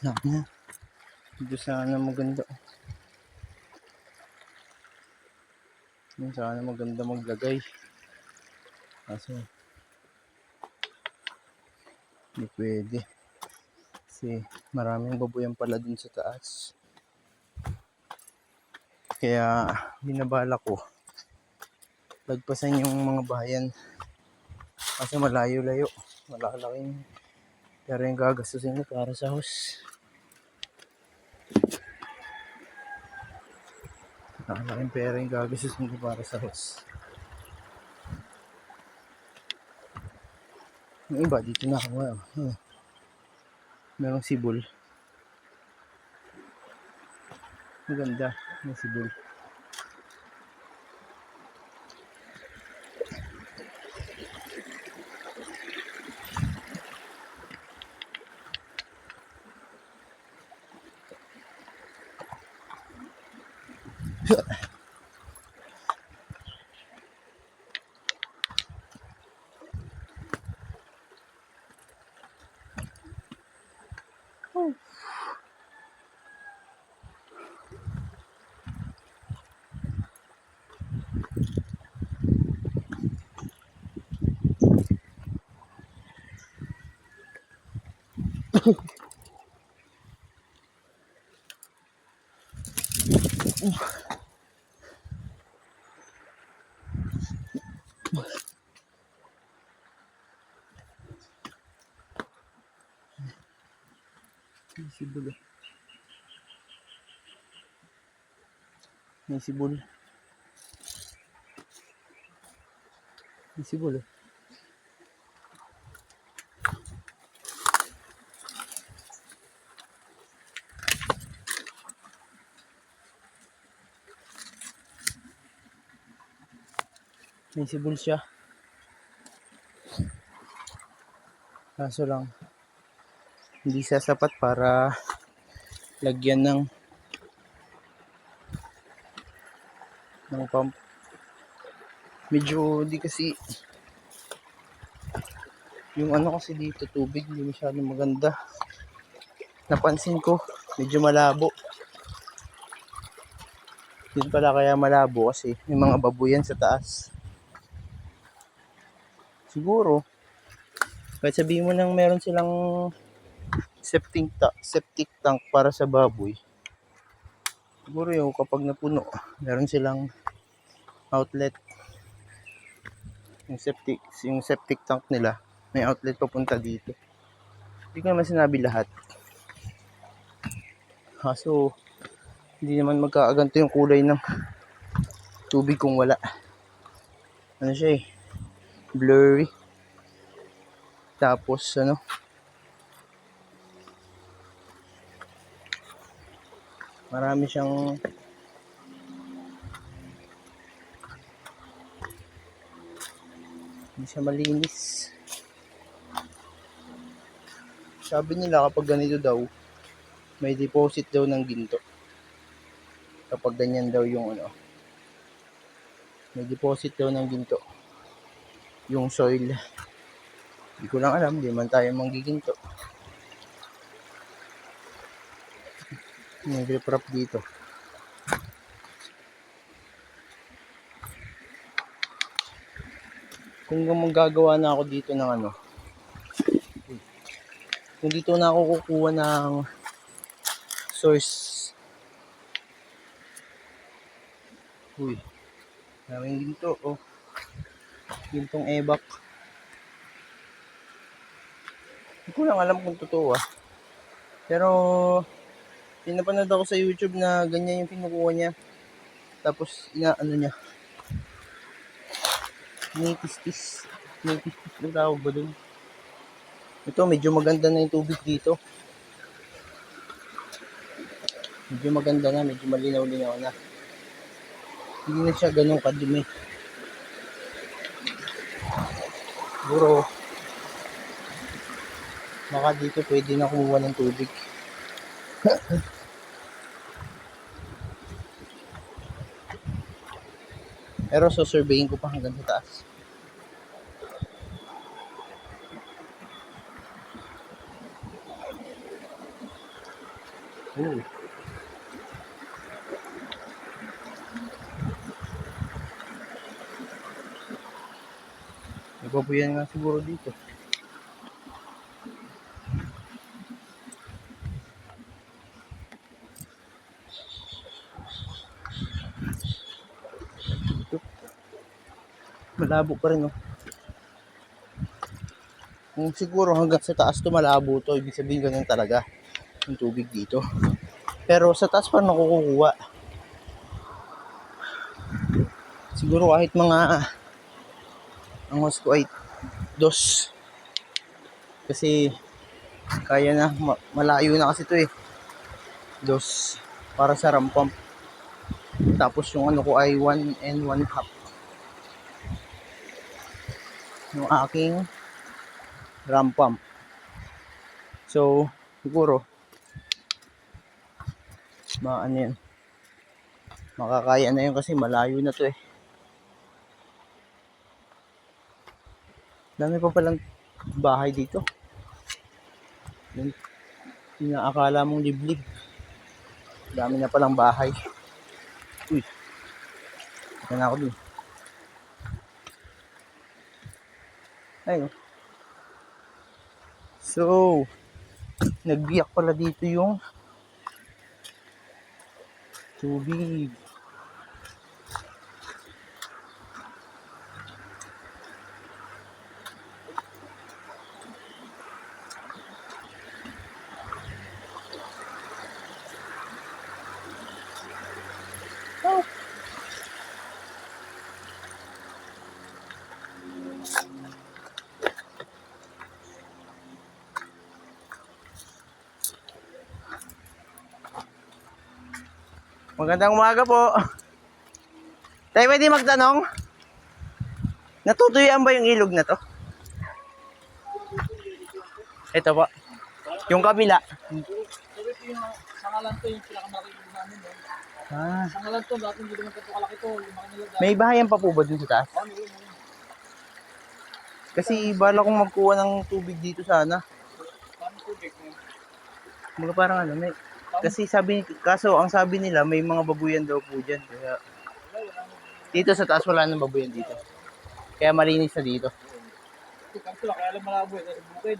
Sana. Dito sana maganda. Sana maganda maglagay. Kaso hindi pwede. Kasi maraming babuyan pala dun sa taas. Kaya binabala ko lagpasan yung mga bayan. Kasi malayo-layo. Malalaking pero yung gagastusin mo para sa house. Nakalaking pera yung gagastusin ko para sa house. Yung iba dito na ako. Merong sibol. Maganda. May sibol. May sibol eh. May sibol. May sibol eh. Visible siya. Kaso lang, hindi siya sapat para lagyan ng pump. Medyo di kasi yung ano kasi dito tubig hindi masyadong maganda. Napansin ko medyo malabo. Yun pala kaya malabo kasi may mga babuyan sa taas. Siguro kahit sabihin mo nang meron silang septic tank para sa baboy. Siguro yung kapag napuno, meron silang outlet. Yung septic tank nila, may outlet papunta dito. Hindi ko naman sinabi lahat. Kaso, hindi naman magkakaganto yung kulay ng tubig kung wala. Ano siya eh, blurry. Tapos marami siyang hindi siya malinis. Sabi nila kapag ganito daw, may deposit daw ng ginto. Kapag ganyan daw yung may deposit daw ng ginto. Yung soil. Hindi ko lang alam, di man tayo manggiginto. May riprap dito. Kung magagawa na ako dito ng kung dito na ako kukuha ng source. Uy, daming ginto oh. Gintong ebak. Hindi ko lang alam kung totoo ah. Pero pinapanood ako sa YouTube na ganyan yung kinukuha niya. Tapos inaano niya. Nitistis ang tawag ba dun? Ito medyo maganda na yung tubig dito. Medyo maganda na, medyo malinaw-linaw na. Hindi na siya ganun kadumi. Siguro baka dito pwede na kumuha ng tubig. Pero surveyin ko pa hanggang sa taas. Nagbabuyan nga siguro dito. Malabo pa rin oh. Kung siguro hanggang sa taas to malabo to, ibig sabihin ganun talaga yung tubig dito. Pero sa taas pa nakukuha. Siguro kahit mga ang hose ko ay 2. Kasi kaya na, malayo na kasi to eh. 2 para sa ram pump. Tapos yung ko ay 1 and 1/2. Yung aking ram pump. So, siguro yan. Makakaya na yun kasi malayo na to eh. Dami pa palang bahay dito. Yung inaakala mong liblib. Dami na palang bahay. Uy. Ito na ako dun. Ayun. So, nagbiyak pala dito yung tubig. Oh. Magandang umaga po. Tayo pwede magtanong? Natutuyuan ba yung ilog na to? Ito po. Yung kabila. Ito yung sangalan to, yung pinakamalaki namin. Ah, Sangalan to, dati hindi naman ito kalaki to. Lumaki nila dati. may bahayan pa po ba dun sa taas? Oh, meron. Kasi bala kong magkuha ng tubig dito sana. Paano tubig mo? Mga parang ano, may, kasi kaso ang sabi nila may mga babuyan daw po dyan. Kaya dito sa taas wala nang babuyan dito. Kaya malinis na dito. Ito, kanto lang, kaya lang malabo eh, sa bukid.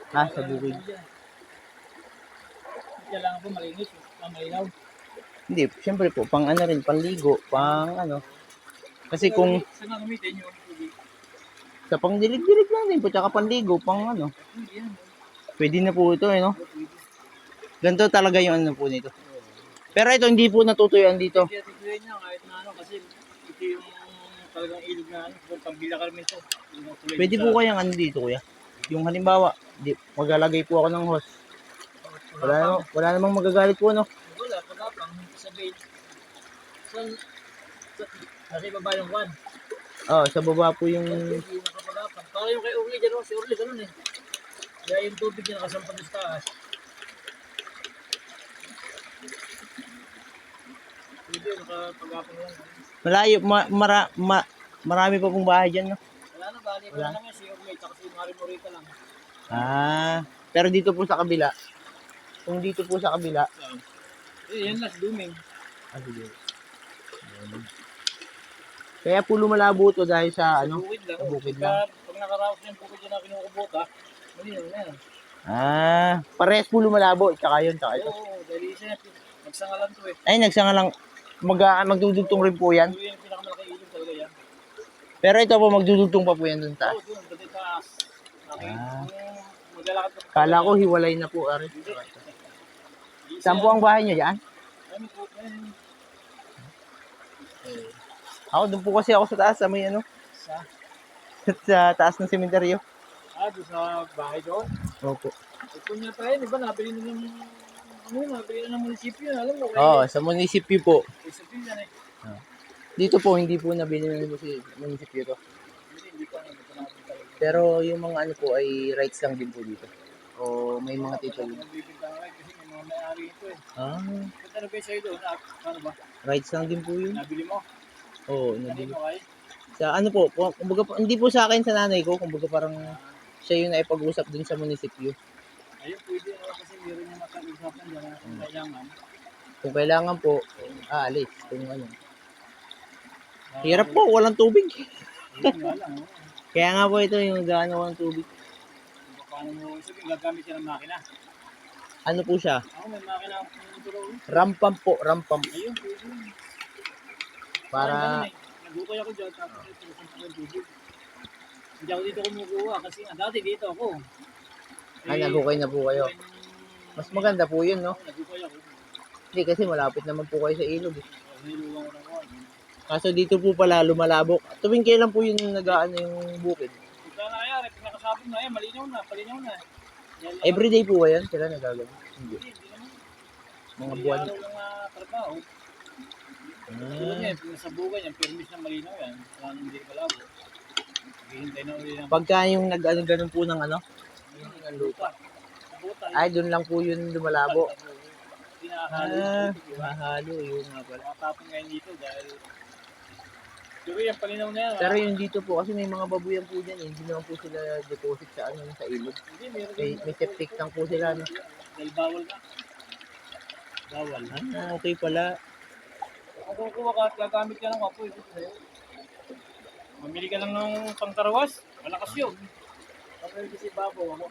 Ha, sa bukid. Kailangan po malinis, malinaw. Hindi, syempre po, pang ano rin, panligo, pang ano. Kasi kung Saan nga gamitin yung tubig? sa pang dilig-dilig lang din po, tsaka panligo, pang ano. Hindi yan. Pwede na po ito, Ganito talaga yung ano po nito. Pero ito, hindi po natutuyuan dito. Kaya tituloy niya kahit na ano, kasi ito yung talagang ilog na ano, kung pagbila ka namin ito. Pwede po kayang ano dito, kuya. Yung halimbawa, maglalagay po ako ng hose. Wala namang magagalit po, no? Wala, pagkapang, sabihin. Nasa ibaba yung one. Oh, sa baba po yung... Hindi nakapagapang. Para yung kay Orly dyan, si Orly ganun eh. Kaya yung tubig niya nakasampan sa taas. Hindi, nakapagapang lang. Malayo, marami pa pong bahay dyan, no? Wala na, bali ko lang yan, si Orly, tsaka si Mari Morita lang. Ah, pero dito po sa kabila. Kung dito po sa kabila. Yan last dooming. Ah, sige. Kaya po lumalabo to dahil sa ano? Bukid lang. Sa bukid lang. Pag nakaraos yung bukid yun na kinukubota, malinaw na yan. Ah, parehas po lumalabo. Tsaka yun, tsaka ito. Oo, dahil isa yan. Nagsangalan to eh. Ay, nagsanga lang. Magdudugtong rin po yan. Ito yung pinakamalaki ilog talaga yan. Pero ito po, magdudugtong pa po yan dun taas. Oo, doon, dati taas. Ah. Maglalakad ka. Kala ko hiwalay na po, Ari. Saan po ang bahay niyo dyan? Ano po, Ako, doon po kasi ako sa taas, sa may ano, sa? sa taas ng sementeryo. Doon sa bahay doon. Opo. Ito niya pa yun, iba nabili na ng nabili na ng munisipyo, alam mo. Oo, sa munisipyo po. Munisipyo yan eh. Dito po, hindi po nabili ng munisipyo to. Hindi ko ano, ito natin talaga. Pero yung mga ano po ay rights lang din po dito. O may mga titulo. Nagbibintang ka kasi may mga may-ari ito eh. Ah, Kung ano ba yung sa'yo doon? Ano ba? rights lang din po yun. Nabili mo? Oo, Nabili nabili. mo kayo? Sa ano po, kumbaga, hindi po sa akin, sa nanay ko, kumbaga parang siya yung naipag-usap din sa munisipyo. Ayun, pwede kasi meron yung matag-usapan dyan na kung kailangan. Kung kailangan po, aalis. Kung ano. Hirap po, walang tubig. Ayun nga lang. Kaya nga po ito yung gaano ng tubig. Kung paano mo, sabihin, gagamit ka ng makina. Ano po siya? Ako may makina akong tulong. Rampam po, rampam. Ayun, pwede. Para, Nagukay ako dyan, tapos ito, kung yung tubig. Hindi ako dito kumukuha kasi dati dito ako. nagukay na po kayo. Mas maganda po yun, no? Nagukay ako. Hindi kasi malapit naman po kayo sa ilog. Niluwang ko ng kuwan. Kaso dito po pala lumalabok. Tuwing kailan po yung nag-aano yung bukid? Ito na kaya, pinakasabog na yan, malinaw na, palinaw na. Everyday po ba yan? Sila nagagawin? Hindi. Hindi naman. Mga buwan. Araw lang na trabaho. Tulad niya, sa bukay yan, permis na malinaw yan. Wala nang hindi malabo. Hihintay na ulit ng Pagka yung nag-ano ganun po ng ano? Ng lupa. buta. Ay, doon lang po yun lumalabo. Pinakahalo. Mahalo yun nga pala. Makatapon ngayon dito dahil siguro yan, palinaw na yan. Pero yung dito po, kasi may mga babuyan po dyan, hindi naman po sila deposit sa ano sa ilog. Hindi, meron May septic tank po sila. No? dahil bawal na. Bawal. Ah, okay pala. Kung kukuha ka at gagamit ka ng wapo, mamili ka lang ng pangkarawas, malakas yun. Kapag kasi babaw ako.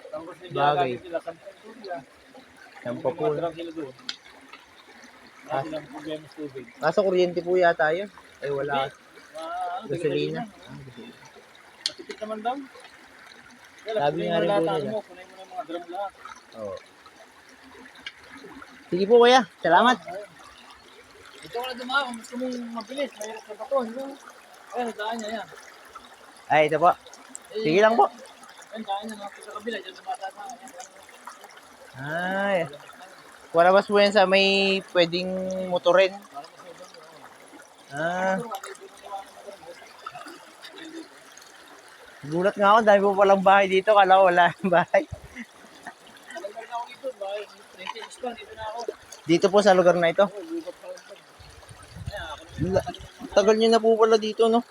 Tapos yung Bagay. gagamit sila, sampang tubig ah. Yan pa po. Madrag sila doon. Kasi lang problema sa tubig. Kaso kuryente po yata yun. Ay wala. Ano, Gasolina. matipid naman daw. Kaya Sabi punin nga mo rin po lahat, nila. ano mo, punin mo na yung mga drum lahat. Oo. Sige po kuya. Salamat. Ito ka na dumaan, kung gusto mong mabilis, mahirap sa baton. No? Ayan, daan niya yan. Ay, ito po. Sige lang po. Ayan, daan niya, sa kabila, dyan dumataan na. Ay. Warabas po yan sa may pwedeng motorin. Ah. Gulat nga ako, dahil po palang bahay dito. Kala ko wala yung bahay. Tagal na ako dito, bakit? 96 pa, dito na ako. Dito po sa lugar na ito. Oo, gubat pa ako. Kaya ako Tagal nyo na po pala dito, no?